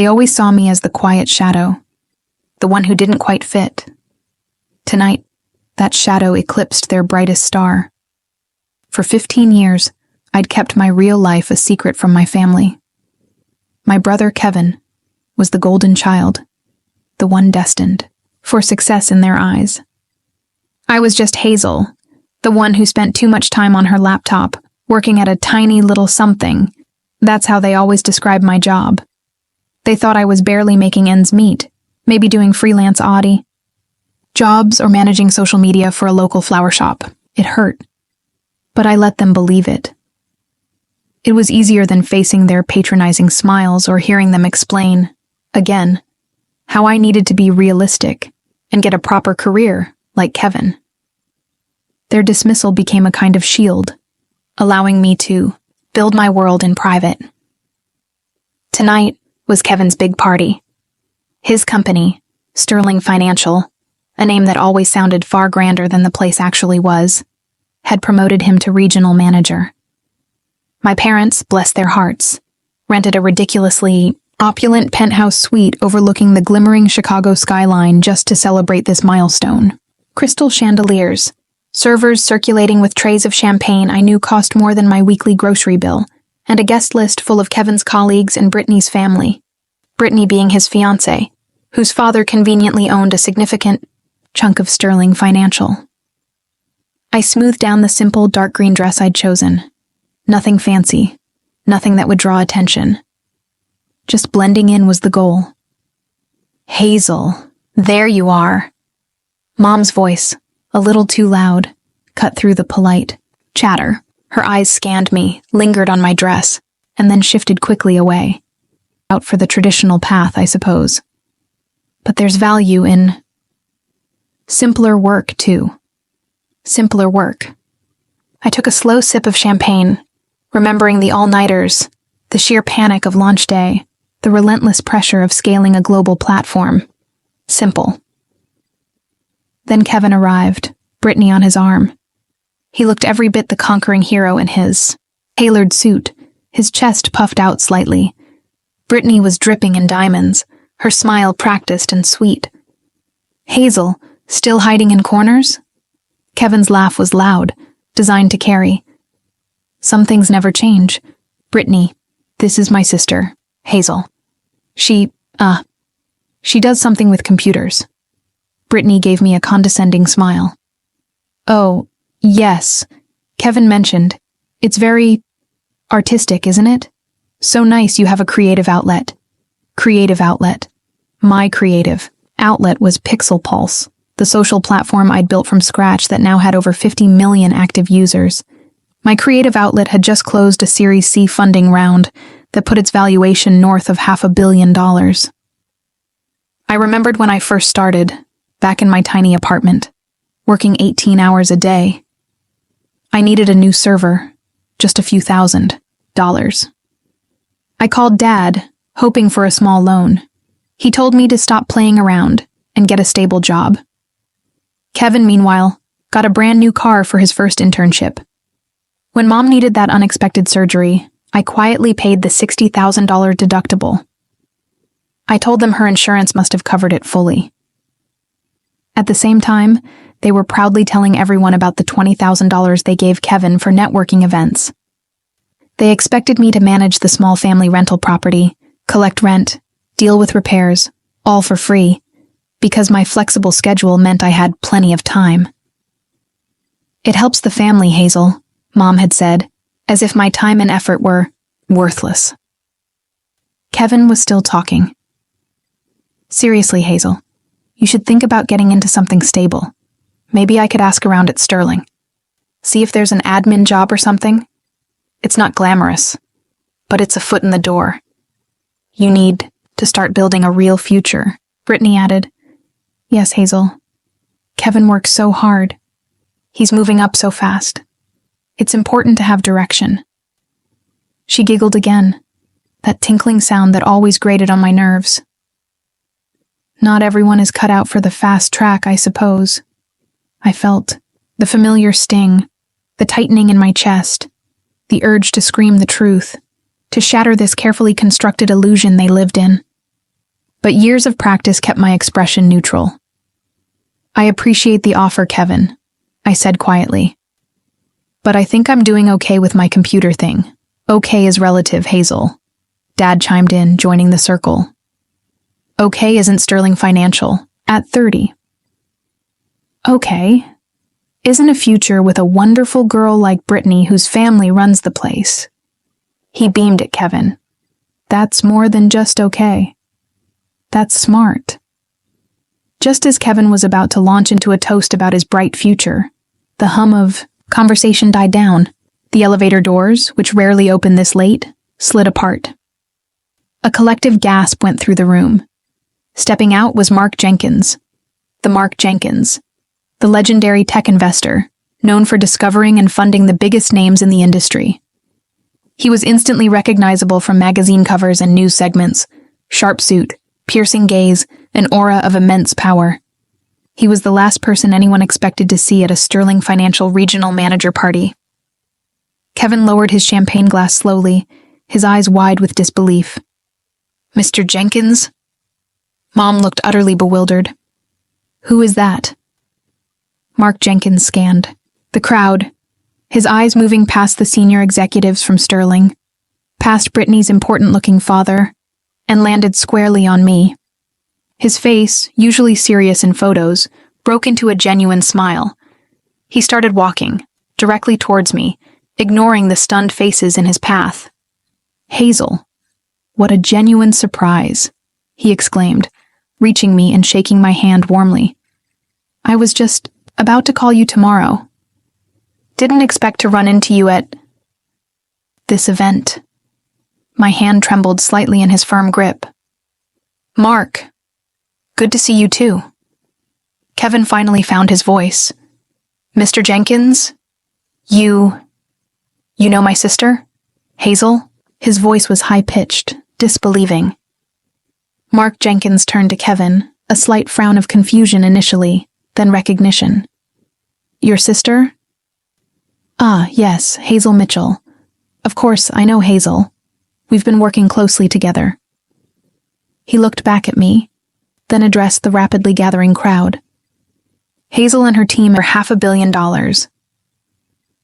They always saw me as the quiet shadow, the one who didn't quite fit. Tonight, that shadow eclipsed their brightest star. For 15 years, I'd kept my real life a secret from my family. My brother Kevin was the golden child, the one destined for success in their eyes. I was just Hazel, the one who spent too much time on her laptop, working at a tiny little something. That's how they always described my job. They thought I was barely making ends meet, maybe doing freelance odd jobs or managing social media for a local flower shop. It hurt, but I let them believe it. It was easier than facing their patronizing smiles or hearing them explain, again, how I needed to be realistic and get a proper career, like Kevin. Their dismissal became a kind of shield, allowing me to build my world in private. Tonight was Kevin's big party. His company, Sterling Financial, a name that always sounded far grander than the place actually was, had promoted him to regional manager. My parents, bless their hearts, rented a ridiculously opulent penthouse suite overlooking the glimmering Chicago skyline just to celebrate this milestone. Crystal chandeliers, servers circulating with trays of champagne I knew cost more than my weekly grocery bill, and a guest list full of Kevin's colleagues and Brittany's family. Brittany being his fiancée, whose father conveniently owned a significant chunk of Sterling Financial. I smoothed down the simple dark green dress I'd chosen. Nothing fancy, nothing that would draw attention. Just blending in was the goal. Hazel, there you are. Mom's voice, a little too loud, cut through the polite chatter. Her eyes scanned me, lingered on my dress, and then shifted quickly away. Out for the traditional path, I suppose. But there's value in simpler work, too. Simpler work. I took a slow sip of champagne, remembering the all-nighters, the sheer panic of launch day, the relentless pressure of scaling a global platform. Simple. Then Kevin arrived, Brittany on his arm. He looked every bit the conquering hero in his tailored suit, his chest puffed out slightly. Brittany was dripping in diamonds, her smile practiced and sweet. Hazel, still hiding in corners? Kevin's laugh was loud, designed to carry. Some things never change. Brittany, this is my sister, Hazel. She does something with computers. Brittany gave me a condescending smile. Oh, yes, Kevin mentioned. It's very artistic, isn't it? So nice you have a creative outlet. Creative outlet. My creative outlet was Pixel Pulse, the social platform I'd built from scratch that now had over 50 million active users. My creative outlet had just closed a Series C funding round that put its valuation north of $500 million. I remembered when I first started, back in my tiny apartment, working 18 hours a day. I needed a new server, just a few $1,000s. I called Dad, hoping for a small loan. He told me to stop playing around and get a stable job. Kevin, meanwhile, got a brand new car for his first internship. When Mom needed that unexpected surgery, I quietly paid the $60,000 deductible. I told them her insurance must have covered it fully. At the same time, they were proudly telling everyone about the $20,000 they gave Kevin for networking events. They expected me to manage the small family rental property, collect rent, deal with repairs, all for free, because my flexible schedule meant I had plenty of time. It helps the family, Hazel, Mom had said, as if my time and effort were worthless. Kevin was still talking. Seriously, Hazel, you should think about getting into something stable. Maybe I could ask around at Sterling. See if there's an admin job or something. It's not glamorous, but it's a foot in the door. You need to start building a real future, Brittany added. Yes, Hazel. Kevin works so hard. He's moving up so fast. It's important to have direction. She giggled again, that tinkling sound that always grated on my nerves. Not everyone is cut out for the fast track, I suppose. I felt the familiar sting, the tightening in my chest, the urge to scream the truth, to shatter this carefully constructed illusion they lived in. but years of practice kept my expression neutral. "I appreciate the offer, Kevin," I said quietly. "But I think I'm doing okay with my computer thing." "Okay is relative, Hazel," Dad chimed in, joining the circle. "Okay isn't Sterling Financial, at 30. "Okay isn't a future with a wonderful girl like Brittany whose family runs the place." He beamed at Kevin. "That's more than just okay. That's smart." Just as Kevin was about to launch into a toast about his bright future, the hum of conversation died down. The elevator doors, which rarely open this late, slid apart. A collective gasp went through the room. Stepping out was Mark Jenkins. The Mark Jenkins, the legendary tech investor, known for discovering and funding the biggest names in the industry. He was instantly recognizable from magazine covers and news segments: sharp suit, piercing gaze, an aura of immense power. He was the last person anyone expected to see at a Sterling Financial regional manager party. Kevin lowered his champagne glass slowly, his eyes wide with disbelief. "Mr. Jenkins?" Mom looked utterly bewildered. "Who is that?" Mark Jenkins scanned the crowd, his eyes moving past the senior executives from Sterling, past Brittany's important-looking father, and landed squarely on me. His face, usually serious in photos, broke into a genuine smile. He started walking, directly towards me, ignoring the stunned faces in his path. "Hazel, what a genuine surprise," he exclaimed, reaching me and shaking my hand warmly. "I was just about to call you tomorrow. Didn't expect to run into you at this event." My hand trembled slightly in his firm grip. "Mark, good to see you too." Kevin finally found his voice. "Mr. Jenkins, you know my sister, Hazel?" His voice was high-pitched, disbelieving. Mark Jenkins turned to Kevin, a slight frown of confusion initially, then recognition. "Your sister?" "Ah, yes, Hazel Mitchell. Of course, I know Hazel. We've been working closely together." He looked back at me, then addressed the rapidly gathering crowd. "Hazel and her team are $500 million.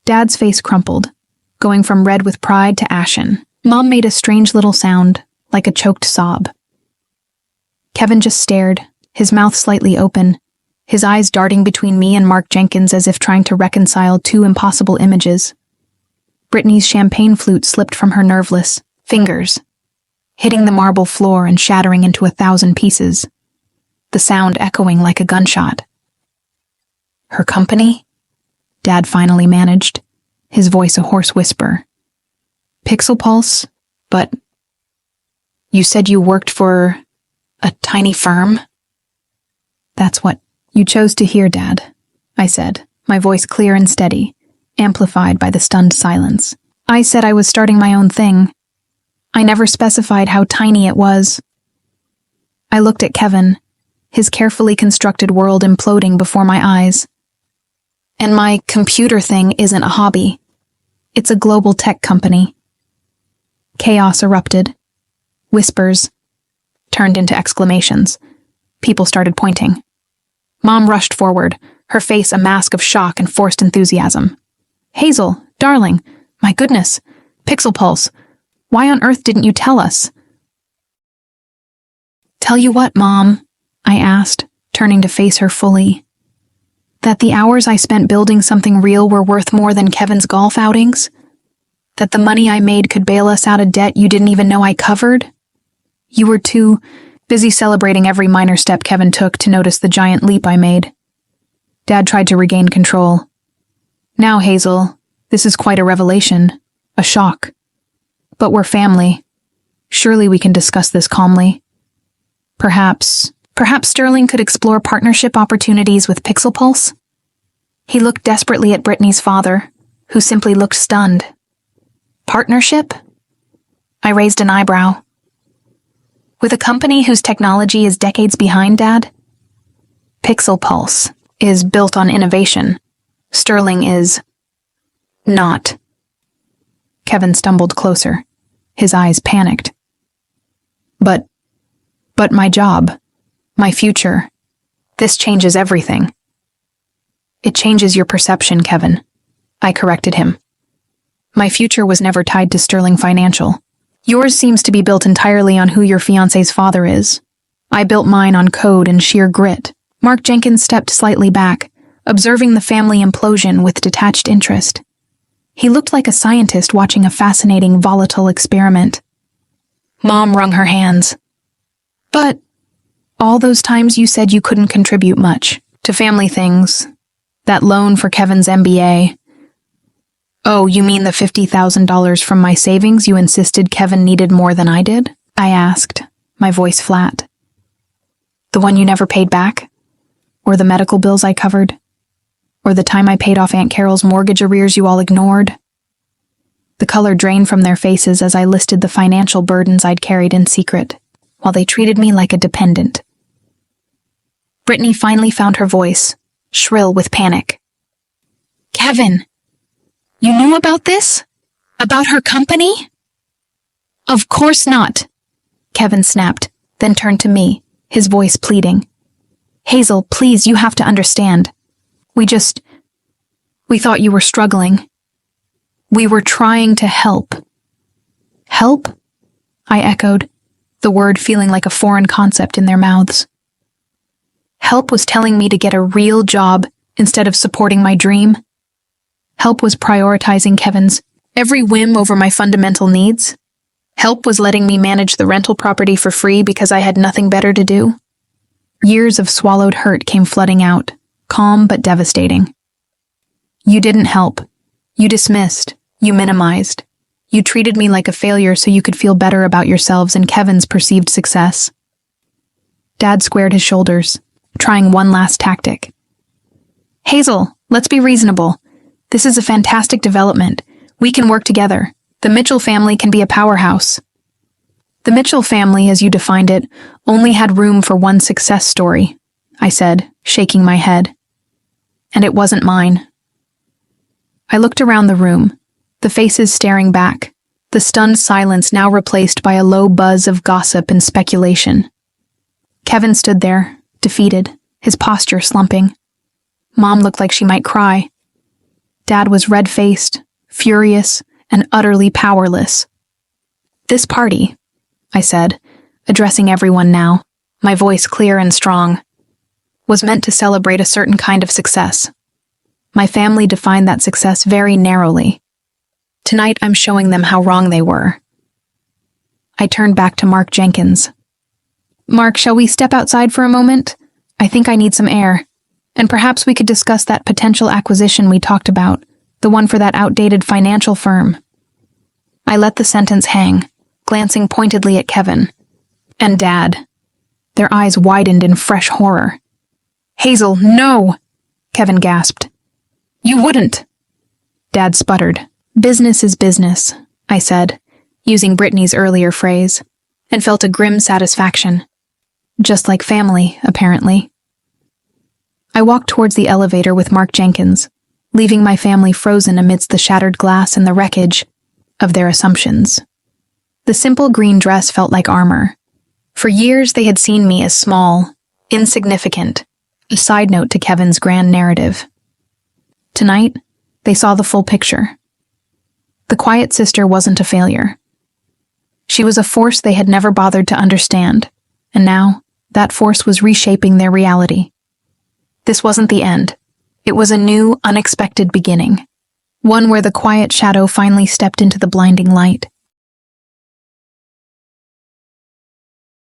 Dad's face crumpled, going from red with pride to ashen. Mom made a strange little sound, like a choked sob. Kevin just stared, his mouth slightly open, his eyes darting between me and Mark Jenkins as if trying to reconcile two impossible images. Brittany's champagne flute slipped from her nerveless fingers, hitting the marble floor and shattering into 1,000 pieces, the sound echoing like a gunshot. "Her company?" Dad finally managed, his voice a hoarse whisper. "Pixel Pulse? But you said you worked for a tiny firm?" "That's what you chose to hear, Dad," I said, my voice clear and steady, amplified by the stunned silence. "I said I was starting my own thing. I never specified how tiny it was." I looked at Kevin, his carefully constructed world imploding before my eyes. "And my computer thing isn't a hobby. It's a global tech company." Chaos erupted. Whispers turned into exclamations. People started pointing. Mom rushed forward, her face a mask of shock and forced enthusiasm. "Hazel, darling, my goodness, Pixel Pulse, why on earth didn't you tell us?" "Tell you what, Mom?" I asked, turning to face her fully. "That the hours I spent building something real were worth more than Kevin's golf outings? That the money I made could bail us out of debt you didn't even know I covered? You were too busy celebrating every minor step Kevin took to notice the giant leap I made." Dad tried to regain control. "Now, Hazel, this is quite a revelation, a shock. But we're family. Surely we can discuss this calmly. Perhaps Sterling could explore partnership opportunities with Pixel Pulse?" He looked desperately at Brittany's father, who simply looked stunned. "Partnership?" I raised an eyebrow. "With a company whose technology is decades behind, Dad? Pixel Pulse is built on innovation. Sterling is not." Kevin stumbled closer, his eyes panicked. But But my job, my future, this changes everything. It changes your perception, Kevin. I corrected him. My future was never tied to Sterling Financial. Yours seems to be built entirely on who your fiancé's father is. I built mine on code and sheer grit. Mark Jenkins stepped slightly back, observing the family implosion with detached interest. He looked like a scientist watching a fascinating, volatile experiment. Mom wrung her hands. But all those times you said you couldn't contribute much to family things, that loan for Kevin's MBA. Oh, you mean the $50,000 from my savings you insisted Kevin needed more than I did? I asked, my voice flat. The one you never paid back? Or the medical bills I covered? Or the time I paid off Aunt Carol's mortgage arrears you all ignored? The color drained from their faces as I listed the financial burdens I'd carried in secret, while they treated me like a dependent. Brittany finally found her voice, shrill with panic. Kevin, you knew about this? About her company? Of course not, Kevin snapped, then turned to me, his voice pleading. Hazel, please, you have to understand. We thought you were struggling. We were trying to help. Help? I echoed, the word feeling like a foreign concept in their mouths. Help was telling me to get a real job instead of supporting my dream. Help was prioritizing Kevin's every whim over my fundamental needs. Help was letting me manage the rental property for free because I had nothing better to do. Years of swallowed hurt came flooding out, calm but devastating. You didn't help. You dismissed. You minimized. You treated me like a failure so you could feel better about yourselves and Kevin's perceived success. Dad squared his shoulders, trying one last tactic. Hazel, let's be reasonable. This is a fantastic development. We can work together. The Mitchell family can be a powerhouse. The Mitchell family, as you defined it, only had room for one success story, I said, shaking my head. And it wasn't mine. I looked around the room, the faces staring back, the stunned silence now replaced by a low buzz of gossip and speculation. Kevin stood there, defeated, his posture slumping. Mom looked like she might cry. Dad was red-faced, furious, and utterly powerless. This party, I said, addressing everyone now, my voice clear and strong, was meant to celebrate a certain kind of success. My family defined that success very narrowly. Tonight I'm showing them how wrong they were. I turned back to Mark Jenkins. Mark, shall we step outside for a moment? I think I need some air. And perhaps we could discuss that potential acquisition we talked about, the one for that outdated financial firm. I let the sentence hang, glancing pointedly at Kevin. And Dad. Their eyes widened in fresh horror. Hazel, no! Kevin gasped. You wouldn't! Dad sputtered. Business is business, I said, using Brittany's earlier phrase, and felt a grim satisfaction. Just like family, apparently. I walked towards the elevator with Mark Jenkins, leaving my family frozen amidst the shattered glass and the wreckage of their assumptions. The simple green dress felt like armor. For years they had seen me as small, insignificant, a side note to Kevin's grand narrative. Tonight, they saw the full picture. The quiet sister wasn't a failure. She was a force they had never bothered to understand, and now that force was reshaping their reality. This wasn't the end. It was a new, unexpected beginning. One where the quiet shadow finally stepped into the blinding light.